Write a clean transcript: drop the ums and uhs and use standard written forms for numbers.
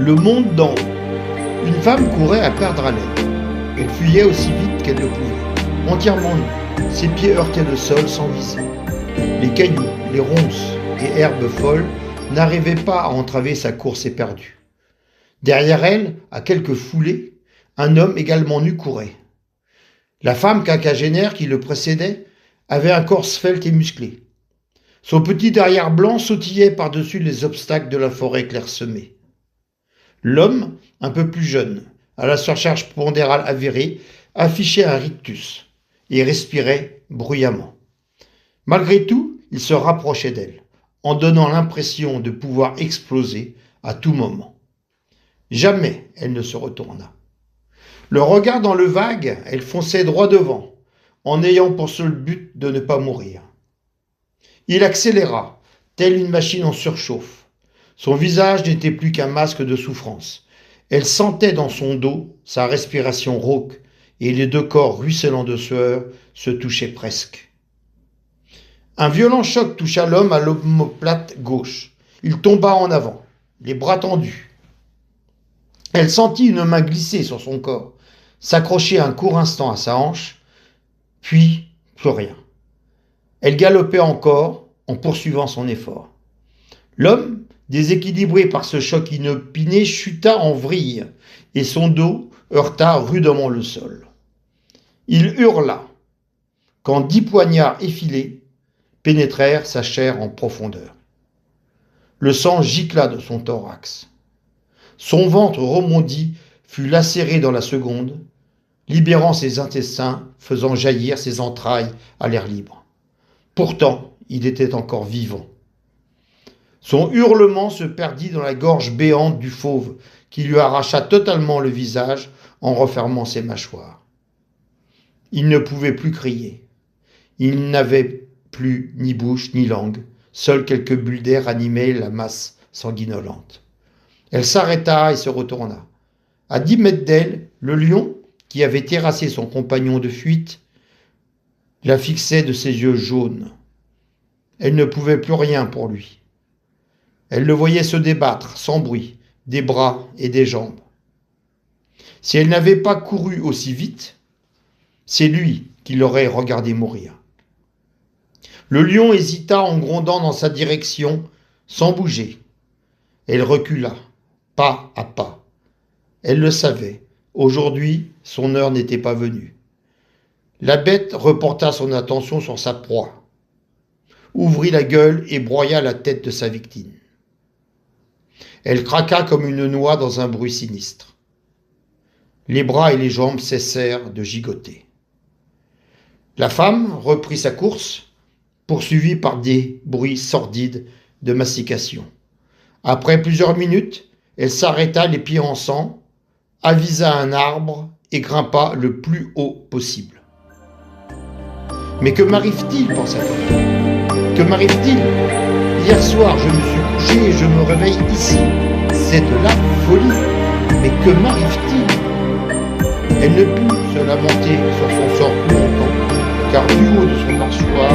Le monde d'en haut. Une femme courait à perdre haleine. Elle fuyait aussi vite qu'elle le pouvait, entièrement nue. Ses pieds heurtaient le sol sans viser. Les cailloux, les ronces et herbes folles n'arrivaient pas à entraver sa course éperdue. Derrière elle, à quelques foulées, un homme également nu courait. La femme quinquagénaire qui le précédait avait un corps svelte et musclé. Son petit derrière blanc sautillait par-dessus les obstacles de la forêt clairsemée. L'homme, un peu plus jeune, à la surcharge pondérale avérée, affichait un rictus et respirait bruyamment. Malgré tout, il se rapprochait d'elle, en donnant l'impression de pouvoir exploser à tout moment. Jamais elle ne se retourna. Le regard dans le vague, elle fonçait droit devant, en ayant pour seul but de ne pas mourir. Il accéléra, telle une machine en surchauffe. Son visage n'était plus qu'un masque de souffrance. Elle sentait dans son dos sa respiration rauque, et les deux corps ruisselants de sueur se touchaient presque. Un violent choc toucha l'homme à l'omoplate gauche. Il tomba en avant, les bras tendus. Elle sentit une main glisser sur son corps, s'accrocher un court instant à sa hanche, puis plus rien. Elle galopait encore en poursuivant son effort. L'homme, déséquilibré par ce choc inopiné, chuta en vrille et son dos heurta rudement le sol. Il hurla quand 10 poignards effilés pénétrèrent sa chair en profondeur. Le sang gicla de son thorax. Son ventre remondi fut lacéré dans la seconde, libérant ses intestins, faisant jaillir ses entrailles à l'air libre. Pourtant, il était encore vivant. Son hurlement se perdit dans la gorge béante du fauve, qui lui arracha totalement le visage en refermant ses mâchoires. Il ne pouvait plus crier. Il n'avait plus ni bouche ni langue, seules quelques bulles d'air animaient la masse sanguinolente. Elle s'arrêta et se retourna. À 10 mètres d'elle, le lion, qui avait terrassé son compagnon de fuite, la fixait de ses yeux jaunes. Elle ne pouvait plus rien pour lui. Elle le voyait se débattre, sans bruit, des bras et des jambes. Si elle n'avait pas couru aussi vite, c'est lui qui l'aurait regardé mourir. Le lion hésita en grondant dans sa direction, sans bouger. Elle recula, pas à pas. Elle le savait, aujourd'hui, son heure n'était pas venue. La bête reporta son attention sur sa proie, ouvrit la gueule et broya la tête de sa victime. Elle craqua comme une noix dans un bruit sinistre. Les bras et les jambes cessèrent de gigoter. La femme reprit sa course, poursuivie par des bruits sordides de mastication. Après plusieurs minutes, elle s'arrêta les pieds en sang, avisa un arbre et grimpa le plus haut possible. Mais que m'arrive-t-il, pensa-t-elle. Que m'arrive-t-il? Hier soir, je me suis couché et je me réveille ici. C'est de la folie. Mais que m'arrive-t-il? Elle ne put se lamenter sur son sort plus longtemps, car du haut de son mâchoire